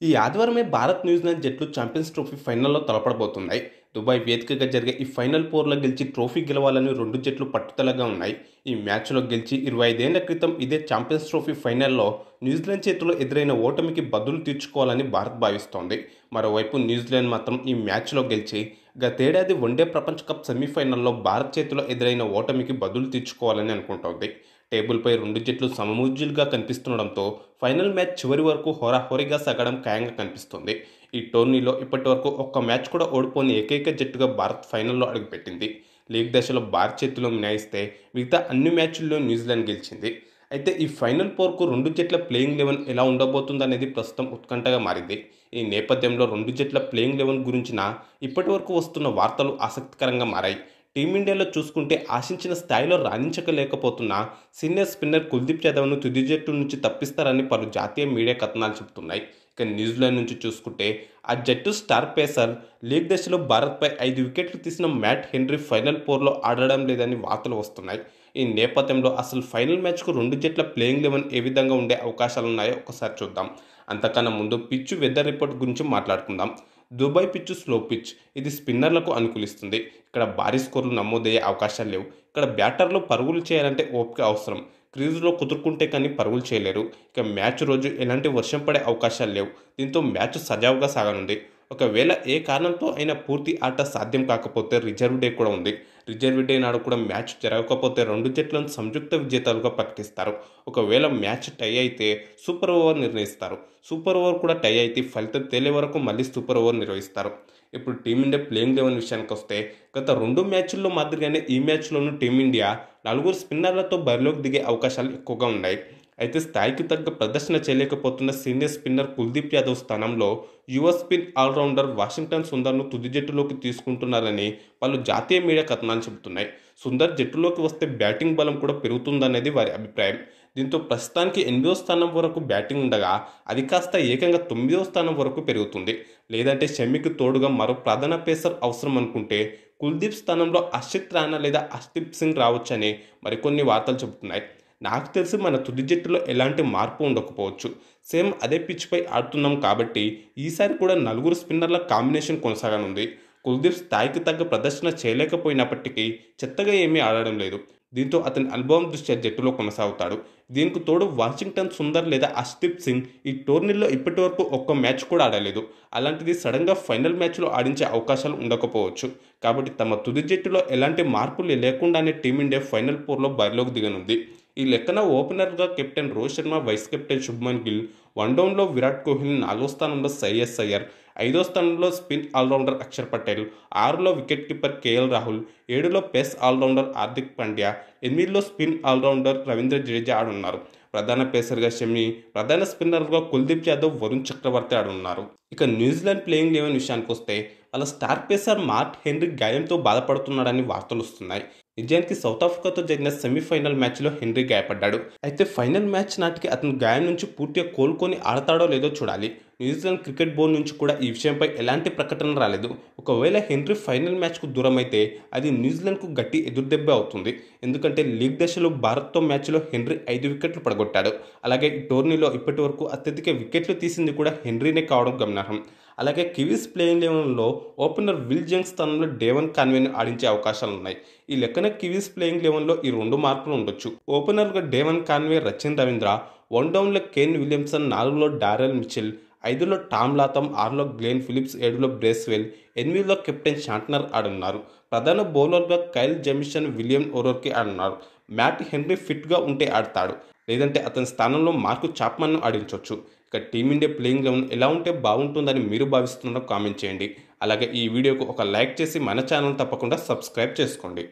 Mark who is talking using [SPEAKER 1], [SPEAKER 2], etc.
[SPEAKER 1] ఈ ఆదివారమే భారత్ న్యూజిలాండ్ జట్లు champions trophy ఫైనల్లో తలపడబోతున్నాయి. దుబాయ్ వేదికగా జరిగే ఈ ఫైనల్ పోర్లో గెలిచి ట్రోఫీ గెలవాలని రెండు జట్లు పట్టుదలగా ఉన్నాయి. ఈ మ్యాచ్లో గెలిచి 25 ఏళ్ల క్రితం ఇదే ఛాంపియన్స్ ట్రోఫీ ఫైనల్లో న్యూజిలాండ్ చేతిలో ఎదురైన ఓటమికి బదులు తీర్చుకోవాలని భారత్ భావిస్తోంది. మరోవైపు న్యూజిలాండ్ మాత్రం ఈ మ్యాచ్లో గెలిచి గతేడాది వన్డే ప్రపంచ కప్ సెమీఫైనల్లో భారత్ చేతిలో ఎదురైన ఓటమికి బదులు తీర్చుకోవాలని అనుకుంటోంది. టేబుల్పై రెండు జట్లు సమమూజ్యులుగా కనిపిస్తుండడంతో ఫైనల్ మ్యాచ్ చివరి వరకు హోరాహోరీగా సాగడం ఖాయంగా కనిపిస్తోంది. ఈ టోర్నీలో ఇప్పటివరకు ఒక్క మ్యాచ్ కూడా ఓడిపోని ఏకైక జట్టుగా భారత్ ఫైనల్లో అడుగుపెట్టింది. లీగ్ దశలో భారత్ చేతిలో మినహాయిస్తే మిగతా అన్ని మ్యాచ్ల్లో న్యూజిలాండ్ గెలిచింది. అయితే ఈ ఫైనల్ పోర్కు రెండు జట్ల ప్లేయింగ్ 11 ఎలా ఉండబోతుందనేది ప్రస్తుతం ఉత్కంఠగా మారింది. ఈ నేపథ్యంలో రెండు జట్ల ప్లేయింగ్ 11 గురించిన ఇప్పటివరకు వస్తున్న వార్తలు ఆసక్తికరంగా మారాయి. టీమిండియాలో చూసుకుంటే ఆశించిన స్థాయిలో రాణించలేకపోతున్న సీనియర్ స్పిన్నర్ కుల్దీప్ యాదవ్ను తుది జట్టు నుంచి తప్పిస్తారని పలు జాతీయ మీడియా కథనాలు చెబుతున్నాయి. ఇక న్యూజిలాండ్ నుంచి చూసుకుంటే ఆ జట్టు స్టార్ పేసర్ లీగ్ దశలో భారత్పై 5 వికెట్లు తీసిన మ్యాట్ హెన్రీ ఫైనల్ పోర్లో ఆడడం లేదని వార్తలు వస్తున్నాయి. ఈ నేపథ్యంలో అసలు ఫైనల్ మ్యాచ్కు రెండు జట్ల ప్లేయింగ్ 11 ఏ విధంగా ఉండే అవకాశాలున్నాయో ఒకసారి చూద్దాం. అంతకన్నా ముందు పిచ్ వెదర్ రిపోర్ట్ గురించి మాట్లాడుకుందాం. దుబాయ్ పిచ్ స్లో పిచ్, ఇది స్పిన్నర్లకు అనుకూలిస్తుంది. ఇక్కడ భారీ స్కోర్లు నమోదయ్యే అవకాశాలు లేవు. ఇక్కడ బ్యాటర్లు పరుగులు చేయాలంటే ఓపిక అవసరం. క్రీజులో కుదురుకుంటే కానీ పరుగులు చేయలేరు. ఇక మ్యాచ్ రోజు ఎలాంటి వర్షం పడే అవకాశాలు లేవు. దీంతో మ్యాచ్ సజావుగా సాగనుంది. ఒకవేళ ఏ కారణంతో అయినా పూర్తి ఆట సాధ్యం కాకపోతే రిజర్వ్ డే కూడా ఉంది. రిజర్వ్ డే నాడు కూడా మ్యాచ్ జరగకపోతే రెండు జట్లను సంయుక్త విజేతలుగా ప్రకటిస్తారు. ఒకవేళ మ్యాచ్ టై అయితే సూపర్ ఓవర్ నిర్ణయిస్తారు. సూపర్ ఓవర్ కూడా టై అయితే ఫలితం తేలే వరకు మళ్ళీ సూపర్ ఓవర్ నిర్వహిస్తారు. ఇప్పుడు టీమిండియా ప్లేయింగ్ 11 విషయానికి వస్తే గత రెండు మ్యాచ్ల్లో మాదిరిగానే ఈ మ్యాచ్లోనూ టీమిండియా 4 స్పిన్నర్లతో బరిలోకి దిగే అవకాశాలు ఎక్కువగా ఉన్నాయి. అయితే స్థాయికి తగ్గ ప్రదర్శన చేయలేకపోతున్న సీనియర్ స్పిన్నర్ కుల్దీప్ యాదవ్ స్థానంలో యువ స్పిన్ ఆల్రౌండర్ వాషింగ్టన్ సుందర్ను తుది జట్టులోకి తీసుకుంటున్నారని పలు జాతీయ మీడియా కథనాలు చెబుతున్నాయి. సుందర్ జట్టులోకి వస్తే బ్యాటింగ్ బలం కూడా పెరుగుతుందనేది వారి అభిప్రాయం. దీంతో ప్రస్తుతానికి 8వ స్థానం వరకు బ్యాటింగ్ ఉండగా అది కాస్త ఏకంగా 9వ స్థానం వరకు పెరుగుతుంది. లేదంటే షమికి తోడుగా మరో ప్రధాన పేసర్ అవసరం అనుకుంటే కుల్దీప్ స్థానంలో హర్షిత్ రాణా లేదా హర్షదీప్ సింగ్ రావచ్చని మరికొన్ని వార్తలు చెబుతున్నాయి. నాకు తెలిసి మన తుది జట్టులో ఎలాంటి మార్పు ఉండకపోవచ్చు. సేమ్ అదే పిచ్పై ఆడుతున్నాం కాబట్టి ఈసారి కూడా 4 స్పిన్నర్ల కాంబినేషన్ కొనసాగనుంది. కుల్దీప్ స్థాయికి తగ్గ ప్రదర్శన చేయలేకపోయినప్పటికీ చెత్తగా ఏమీ ఆడడం లేదు. దీంతో అతని అనుభవం దృష్ట్యా జట్టులో కొనసాగుతాడు. దీనికి తోడు వాషింగ్టన్ సుందర్ లేదా హర్షదీప్ సింగ్ ఈ టోర్నీలో ఇప్పటివరకు ఒక్క మ్యాచ్ కూడా ఆడలేదు. అలాంటిది సడన్గా ఫైనల్ మ్యాచ్లో ఆడించే అవకాశాలు ఉండకపోవచ్చు. కాబట్టి తమ తుది జట్టులో ఎలాంటి మార్పులు లేకుండానే టీమిండియా ఫైనల్ పోర్లో బరిలోకి దిగనుంది. ఈ లెక్కన ఓపెనర్గా captain Rohit Sharma, vice captain Shubman Gill, వన్డౌన్లో విరాట్ కోహ్లీ, 4వ స్థానంలో శ్రేయస్ అయ్యర్, 5వ స్థానంలో స్పిన్ ఆల్రౌండర్ అక్షర్ పటేల్, 6లో వికెట్ కీపర్ కేఎల్ రాహుల్, 7లో పేస్ ఆల్రౌండర్ హార్దిక్ పాండ్యా, 8లో స్పిన్ ఆల్రౌండర్ రవీంద్ర జడేజా ఆడున్నారు. ప్రధాన పేసర్గా షమి, ప్రధాన స్పిన్నర్గా కుల్దీప్ యాదవ్, వరుణ్ చక్రవర్తి ఆడున్నారు. ఇక న్యూజిలాండ్ ప్లేయింగ్ 11 విషయానికి వస్తే వాళ్ళ స్టార్ పేసర్ మార్ట్ హెన్రీ గాయంతో బాధపడుతున్నాడని వార్తలు వస్తున్నాయి. నిజానికి సౌత్ ఆఫ్రికాతో జరిగిన సెమీఫైనల్ మ్యాచ్లో హెన్రీ గాయపడ్డాడు. అయితే ఫైనల్ మ్యాచ్ నాటికి అతను గాయం నుంచి పూర్తిగా కోలుకొని ఆడతాడో లేదో చూడాలి. న్యూజిలాండ్ క్రికెట్ బోర్డు నుంచి కూడా ఈ విషయంపై ఎలాంటి ప్రకటన రాలేదు. ఒకవేళ హెన్రీ ఫైనల్ మ్యాచ్కు దూరం అయితే అది న్యూజిలాండ్కు గట్టి ఎదురుదెబ్బ అవుతుంది. ఎందుకంటే లీగ్ దశలో భారత్తో మ్యాచ్లో హెన్రీ 5 వికెట్లు పడగొట్టాడు. అలాగే ఈ టోర్నీలో ఇప్పటి వరకు అత్యధిక వికెట్లు తీసింది కూడా హెన్రీనే కావడం గమనార్హం. అలాగే కివీస్ ప్లేయింగ్ 11లో ఓపెనర్ విల్ జంగ్ స్థానంలో డేవన్ కాన్వేను ఆడించే అవకాశాలున్నాయి. ఈ లెక్కన కివీస్ ప్లేయింగ్ 11లో ఈ 2 మార్పులు ఉండొచ్చు. ఓపెనర్గా డేవన్ కాన్వే, రచిన్ రవీంద్ర, వన్డౌన్లో కేన్ విలియమ్సన్, 4లో డారెల్ మిచెల్, 5లో టామ్ లాథమ్, 6లో గ్లెన్ ఫిలిప్స్, 7లో బ్రేస్వెల్, 8లో కెప్టెన్ షాంట్నర్ ఆడున్నారు. ప్రధాన బౌలర్గా కైల్ జెమిసన్, విలియం ఓరోర్కి ఆడున్నారు. మ్యాట్ హెన్రీ ఫిట్గా ఉంటే ఆడతాడు. లేదంటే అతని స్థానంలో మార్కు చాప్మన్ను ఆడించవచ్చు. ఇక టీమిండియా ప్లేయింగ్ 11 ఎలా ఉంటే బాగుంటుందని మీరు భావిస్తున్నారో కామెంట్ చేయండి. అలాగే ఈ వీడియోకు ఒక లైక్ చేసి మన ఛానల్ తప్పకుండా సబ్స్క్రైబ్ చేసుకోండి.